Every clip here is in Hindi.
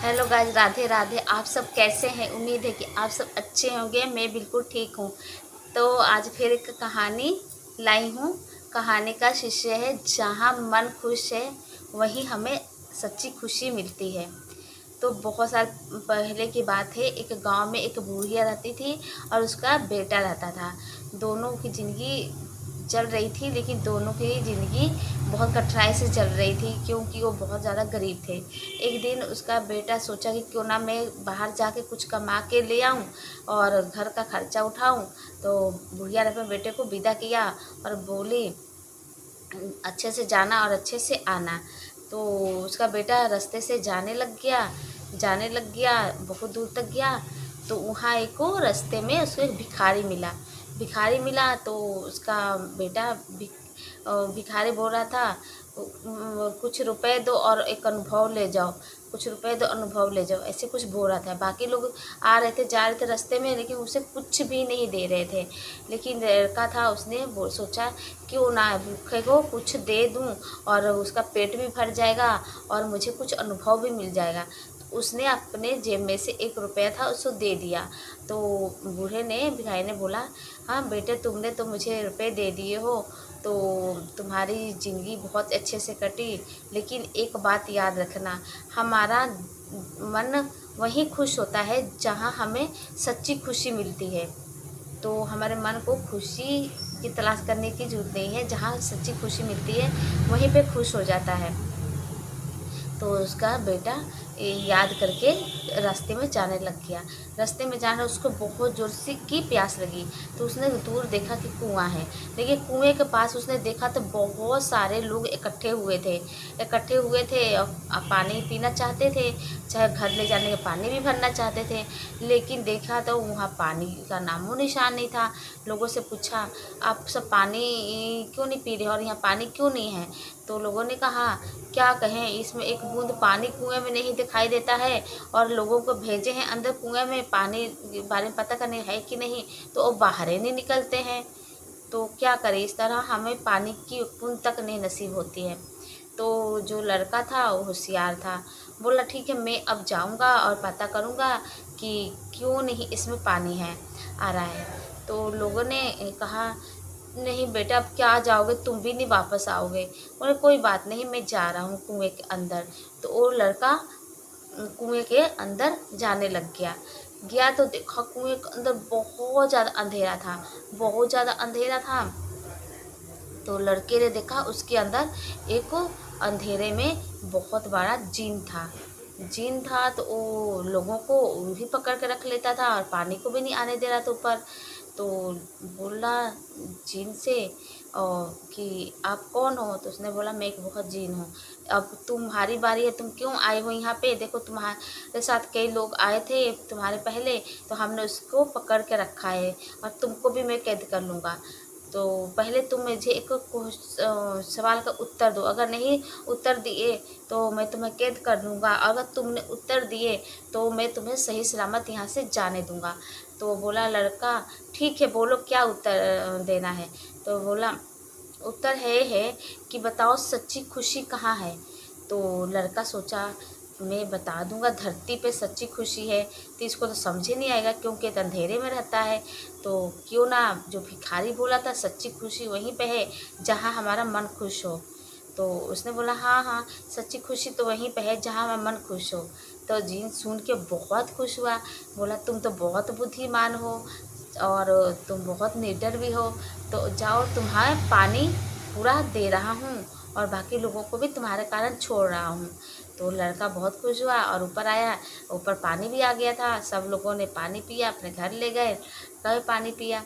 Hello guys, Radhe Radhe. आप सब कैसे हैं? उम्मीद है कि आप सब अच्छे होंगे। मैं बिल्कुल ठीक हूँ। तो आज फिर एक कहानी लाई हूँ। कहानी का शीर्षक है जहाँ मन खुश है वहीं हमें सच्ची खुशी मिलती है। तो बहुत साल पहले की बात है। एक गांव में एक बुढ़िया रहती थी और उसका बेटा रहता था। दोनों की ज़िंदगी चल रही थी, लेकिन दोनों की ज़िंदगी बहुत कठिनाई से चल रही थी क्योंकि वो बहुत ज़्यादा गरीब थे। एक दिन उसका बेटा सोचा कि क्यों ना मैं बाहर जाके कुछ कमा के ले आऊँ और घर का खर्चा उठाऊँ। तो बुढ़िया ने अपने बेटे को विदा किया और बोली, अच्छे से जाना और अच्छे से आना। तो उसका बेटा रास्ते से जाने लग गया, बहुत दूर तक गया। तो वहाँ एक वो रास्ते में उसको एक भिखारी मिला। तो उसका बेटा भिखारी बोल रहा था, कुछ रुपए दो और एक अनुभव ले जाओ, कुछ रुपए दो अनुभव ले जाओ, ऐसे कुछ बोल रहा था। बाकी लोग आ रहे थे, जा रहे थे रास्ते में, लेकिन उसे कुछ भी नहीं दे रहे थे। लेकिन लड़का था, उसने सोचा क्यों ना भूखे को कुछ दे दूं और उसका पेट भी भर जाएगा और मुझे कुछ अनुभव भी मिल जाएगा। तो उसने अपने जेब में से 1 रुपया था, उसको दे दिया। तो भिखारी ने बोला, हाँ बेटे, तुमने तो मुझे रुपए दे दिए हो, तो तुम्हारी ज़िंदगी बहुत अच्छे से कटी, लेकिन एक बात याद रखना, हमारा मन वहीं खुश होता है जहाँ हमें सच्ची खुशी मिलती है। तो हमारे मन को खुशी की तलाश करने की ज़रूरत नहीं है, जहाँ सच्ची खुशी मिलती है वहीं पे खुश हो जाता है। तो उसका बेटा याद करके रास्ते में जाने लग गया। रास्ते में जाना उसको बहुत ज़ोर से की प्यास लगी। तो उसने दूर देखा कि कुआं है, लेकिन कुएं के पास उसने देखा तो बहुत सारे लोग इकट्ठे हुए थे और पानी पीना चाहते थे, चाहे घर ले जाने के पानी भी भरना चाहते थे। लेकिन देखा तो वहाँ पानी का नामो निशान नहीं था। लोगों से पूछा, आप सब पानी क्यों नहीं पी रहे और यहाँ पानी क्यों नहीं है? तो लोगों ने कहा, क्या कहें, इसमें एक बूंद पानी कुएं में नहीं दिखाई देता है और लोगों को भेजे हैं अंदर कुएं में पानी के बारे में पता करने है कि नहीं, तो वो बाहर ही नहीं निकलते हैं। तो क्या करें, इस तरह हमें पानी की बूंद तक नहीं नसीब होती है। तो जो लड़का था वो होशियार था, बोला ठीक है, मैं अब जाऊंगा और पता करूंगा कि क्यों नहीं इसमें पानी है आ रहा है। तो लोगों ने कहा, नहीं बेटा, अब क्या जाओगे, तुम भी नहीं वापस आओगे। बोले कोई बात नहीं, मैं जा रहा हूँ कुएं के अंदर। तो वो लड़का कुएं के अंदर जाने लग गया तो देखा कुएं के अंदर बहुत ज़्यादा अंधेरा था, बहुत ज़्यादा अंधेरा था। तो लड़के ने देखा उसके अंदर एक अंधेरे में बहुत बड़ा जिन था। तो वो लोगों को भी पकड़ के रख लेता था और पानी को भी नहीं आने दे रहा था ऊपर। तो बोला जिन से कि आप कौन हो? तो उसने बोला, मैं एक बहुत जिन हूँ, अब तुम्हारी बारी है, तुम क्यों आए हो यहाँ पे? देखो तुम्हारे साथ कई लोग आए थे तुम्हारे पहले, तो हमने उसको पकड़ के रखा है और तुमको भी मैं कैद कर लूँगा। तो पहले तुम मुझे एक सवाल का उत्तर दो, अगर नहीं उत्तर दिए तो मैं तुम्हें कैद कर लूँगा, अगर तुमने उत्तर दिए तो मैं तुम्हें सही सलामत यहाँ से जाने दूँगा। तो बोला लड़का, ठीक है, बोलो क्या उत्तर देना है? तो बोला, उत्तर है कि बताओ सच्ची खुशी कहाँ है? तो लड़का सोचा, मैं बता दूंगा धरती पे सच्ची खुशी है, तो इसको तो समझ ही नहीं आएगा क्योंकि तो अंधेरे में रहता है। तो क्यों ना जो भिखारी बोला था, सच्ची खुशी वहीं पे है जहाँ हमारा मन खुश हो। तो उसने बोला, हाँ हाँ, सच्ची खुशी तो वहीं पे है जहाँ हमारा मन खुश हो। तो जीन सुन के बहुत खुश हुआ, बोला तुम तो बहुत बुद्धिमान हो और तुम बहुत निडर भी हो। तो जाओ, तुम्हारा पानी पूरा दे रहा हूँ और बाकी लोगों को भी तुम्हारे कारण छोड़ रहा हूँ। तो लड़का बहुत खुश हुआ और ऊपर आया, ऊपर पानी भी आ गया था। सब लोगों ने पानी पिया, अपने घर ले गए, कभी पानी पिया।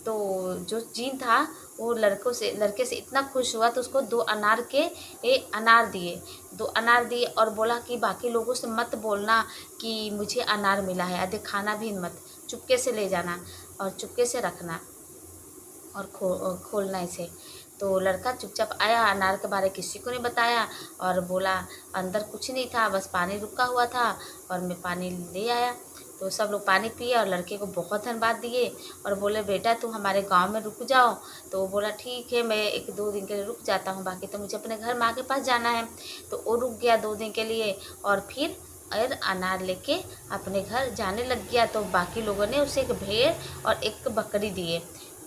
तो जो जीन था वो लड़के से इतना खुश हुआ तो उसको 2 अनार दिए और बोला कि बाकी लोगों से मत बोलना कि मुझे अनार मिला है, अधिक खाना भी मत, चुपके से ले जाना और चुपके से रखना और खोलना इसे। तो लड़का चुपचाप आया, अनार के बारे किसी को नहीं बताया और बोला अंदर कुछ नहीं था, बस पानी रुका हुआ था और मैं पानी ले आया। तो सब लोग पानी पिए और लड़के को बहुत धन्यवाद दिए और बोले, बेटा तुम हमारे गांव में रुक जाओ। तो वो बोला, ठीक है, मैं 1-2 दिन के लिए रुक जाता हूँ, बाकी तो मुझे अपने घर माँ के पास जाना है। तो वो रुक गया 2 दिन के लिए और फिर और अनार लेके अपने घर जाने लग गया। तो बाकी लोगों ने उसे एक भेड़ और एक बकरी दिए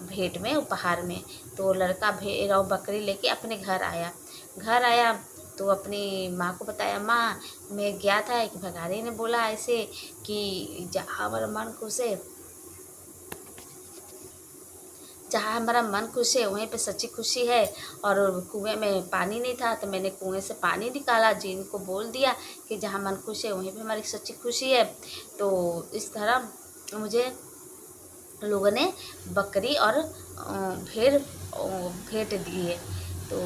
भेंट में उपहार में। तो लड़का भेड़ और बकरी लेके अपने घर आया तो अपनी माँ को बताया, माँ मैं गया था, एक भिखारी ने बोला ऐसे कि जहाँ हमारा मन खुश है वहीं पे सच्ची खुशी है। और कुएं में पानी नहीं था तो मैंने कुएं से पानी निकाला, जिन को बोल दिया कि जहाँ मन खुश है वहीं पे हमारी सच्ची खुशी है। तो इस तरह मुझे लोगों ने बकरी और भेड़ भेंट दिए। तो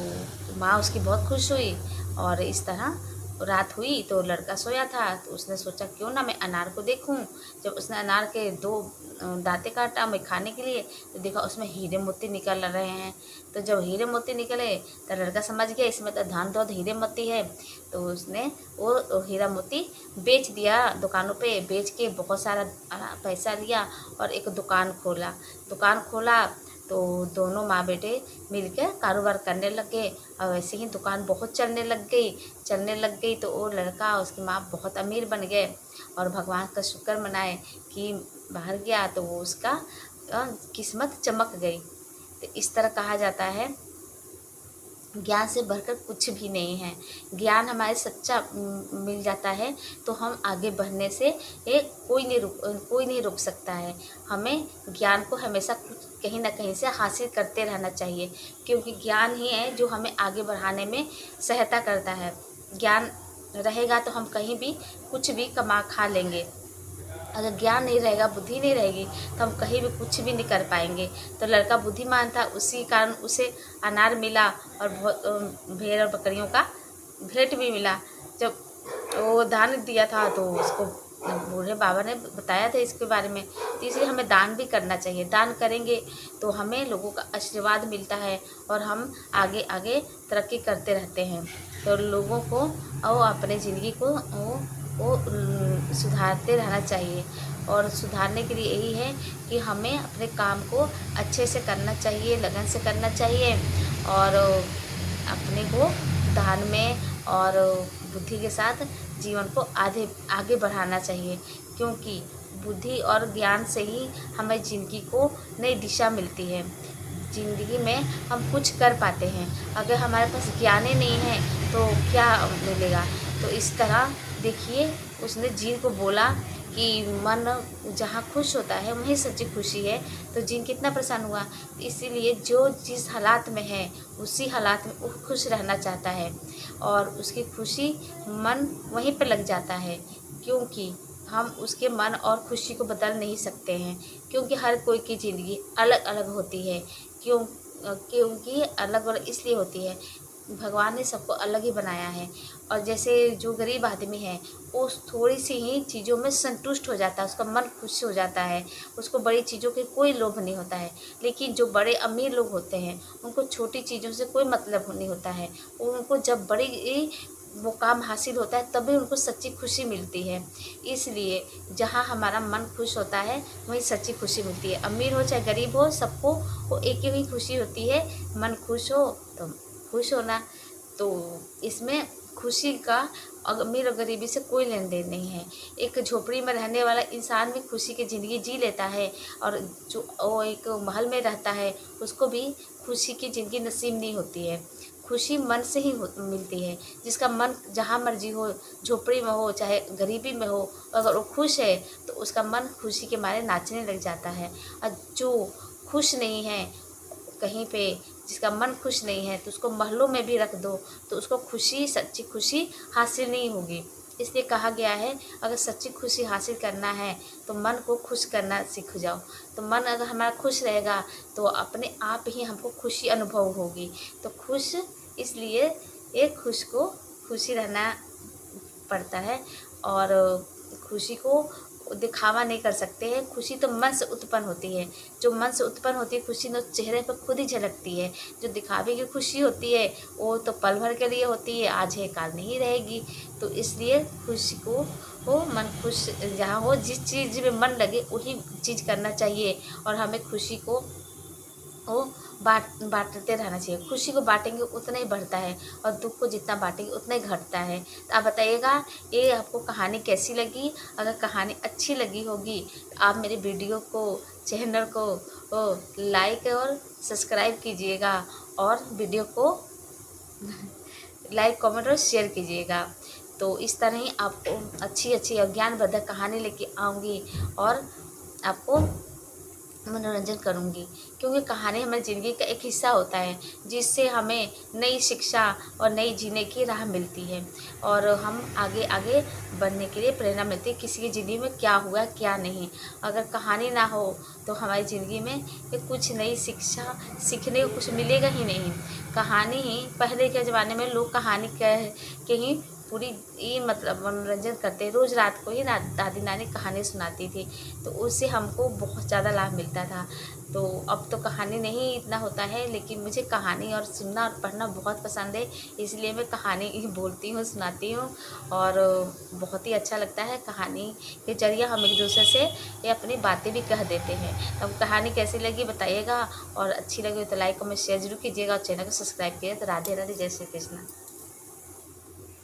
माँ उसकी बहुत खुश हुई। और इस तरह रात हुई तो लड़का सोया था तो उसने सोचा क्यों ना मैं अनार को देखूं। जब उसने अनार के दो दांते काटा मैं खाने के लिए तो देखा उसमें हीरे मोती निकल रहे हैं। तो जब हीरे मोती निकले तो लड़का समझ गया इसमें तो धन दौलत हीरे मोती है। तो उसने वो हीरा मोती बेच दिया, दुकानों पे बेच के बहुत सारा पैसा लिया और एक दुकान खोला। तो दोनों माँ बेटे मिलकर कारोबार करने लगे और वैसे ही दुकान बहुत चलने लग गई। तो वो लड़का और उसकी माँ बहुत अमीर बन गए और भगवान का शुक्र मनाए कि बाहर गया तो वो उसका किस्मत चमक गई। तो इस तरह कहा जाता है ज्ञान से बढ़कर कुछ भी नहीं है। ज्ञान हमारे सच्चा मिल जाता है तो हम आगे बढ़ने से कोई नहीं रोक सकता है। हमें ज्ञान को हमेशा कुछ कहीं ना कहीं से हासिल करते रहना चाहिए, क्योंकि ज्ञान ही है जो हमें आगे बढ़ाने में सहायता करता है। ज्ञान रहेगा तो हम कहीं भी कुछ भी कमा खा लेंगे। अगर ज्ञान नहीं रहेगा, बुद्धि नहीं रहेगी तो हम कहीं भी कुछ भी नहीं कर पाएंगे। तो लड़का बुद्धिमान था, उसी कारण उसे अनार मिला और बहुत भेड़ और बकरियों का भेंट भी मिला। जब वो दान दिया था तो उसको बूढ़े बाबा ने बताया था इसके बारे में। तो इसलिए हमें दान भी करना चाहिए। दान करेंगे तो हमें लोगों का आशीर्वाद मिलता है और हम आगे आगे तरक्की करते रहते हैं। तो लोगों को और अपने ज़िंदगी को वो सुधारते रहना चाहिए। और सुधारने के लिए यही है कि हमें अपने काम को अच्छे से करना चाहिए, लगन से करना चाहिए और अपने को दान में और बुद्धि के साथ जीवन को आगे बढ़ाना चाहिए, क्योंकि बुद्धि और ज्ञान से ही हमें ज़िंदगी को नई दिशा मिलती है। ज़िंदगी में हम कुछ कर पाते हैं। अगर हमारे पास ज्ञान ही नहीं है तो क्या मिलेगा। तो इस तरह देखिए उसने जिन को बोला कि मन जहाँ खुश होता है वहीं सच्ची खुशी है। तो जिन कितना परेशान हुआ, इसीलिए जो जिस हालात में है उसी हालात में वो खुश रहना चाहता है और उसकी खुशी मन वहीं पर लग जाता है, क्योंकि हम उसके मन और खुशी को बदल नहीं सकते हैं, क्योंकि हर कोई की ज़िंदगी अलग अलग होती है। क्योंकि अलग अलग इसलिए होती है, भगवान ने सबको अलग ही बनाया है। और जैसे जो गरीब आदमी है वो थोड़ी सी ही चीज़ों में संतुष्ट हो जाता है, उसका मन खुश हो जाता है, उसको बड़ी चीज़ों के कोई लोभ नहीं होता है। लेकिन जो बड़े अमीर लोग होते हैं उनको छोटी चीज़ों से कोई मतलब नहीं होता है। उनको जब बड़ी वो काम हासिल होता है तभी उनको सच्ची खुशी मिलती है। इसलिए जहाँ हमारा मन खुश होता है वहीं सच्ची खुशी मिलती है। अमीर हो चाहे गरीब हो, सबको वो एक ही खुशी होती है, मन खुश हो तो खुश होना। तो इसमें खुशी का अमीर और गरीबी से कोई लेन देन नहीं है। एक झोपड़ी में रहने वाला इंसान भी खुशी की ज़िंदगी जी लेता है और जो वो एक महल में रहता है उसको भी खुशी की ज़िंदगी नसीब नहीं होती है। खुशी मन से ही मिलती है। जिसका मन जहाँ मर्जी हो, झोपड़ी में हो चाहे गरीबी में हो, अगर वो खुश है तो उसका मन खुशी के मारे नाचने लग जाता है। और जो खुश नहीं है कहीं पे, जिसका मन खुश नहीं है तो उसको महलों में भी रख दो तो उसको सच्ची खुशी हासिल नहीं होगी। इसलिए कहा गया है अगर सच्ची खुशी हासिल करना है तो मन को खुश करना सीख जाओ। तो मन अगर हमारा खुश रहेगा तो अपने आप ही हमको खुशी अनुभव होगी। तो खुश इसलिए एक खुशी रहना पड़ता है और खुशी को दिखावा नहीं कर सकते हैं। खुशी तो मन से उत्पन्न होती है। जो मन से उत्पन्न होती है खुशी न चेहरे पर खुद ही झलकती है। जो दिखावे की खुशी होती है वो तो पल भर के लिए होती है, आज है काल नहीं रहेगी। तो इसलिए खुशी को हो मन खुश जहाँ हो, जिस चीज़ में मन लगे वही चीज़ करना चाहिए और हमें खुशी को वो बाँटते रहना चाहिए। खुशी को बाँटेंगे उतना ही बढ़ता है और दुःख को जितना बाँटेंगे उतना ही घटता है। तो आप बताइएगा ये आपको कहानी कैसी लगी? अगर कहानी अच्छी लगी होगी तो आप मेरे वीडियो को, चैनल को लाइक और सब्सक्राइब कीजिएगा और वीडियो को लाइक, कमेंट और शेयर कीजिएगा। तो इस तरह ही आपको अच्छी-अच्छी और ज्ञानवर्धक कहानी लेके आऊँगी और आपको मनोरंजन करूँगी, क्योंकि कहानी हमारी ज़िंदगी का एक हिस्सा होता है जिससे हमें नई शिक्षा और नई जीने की राह मिलती है और हम आगे आगे बढ़ने के लिए प्रेरणा मिलती है। किसी की ज़िंदगी में क्या हुआ क्या नहीं, अगर कहानी ना हो तो हमारी ज़िंदगी में ये कुछ नई शिक्षा सीखने को कुछ मिलेगा ही नहीं। कहानी ही पहले के ज़माने में लोग कहानी कह के ही पूरी ये मतलब मनोरंजन करते, रोज़ रात को ही दादी नानी कहानी सुनाती थी, तो उससे हमको बहुत ज़्यादा लाभ मिलता था। तो अब तो कहानी नहीं इतना होता है, लेकिन मुझे कहानी और सुनना और पढ़ना बहुत पसंद है, इसलिए मैं कहानी ही बोलती हूँ, सुनाती हूँ और बहुत ही अच्छा लगता है। कहानी के ज़रिए हम एक दूसरे से ये अपनी बातें भी कह देते हैं। अब कहानी कैसी लगी बताइएगा और अच्छी लगी तो लाइक कमेंट शेयर ज़रूर कीजिएगा और चैनल को सब्सक्राइब कीजिएगा। तो राधे राधे, जय श्री कृष्ण।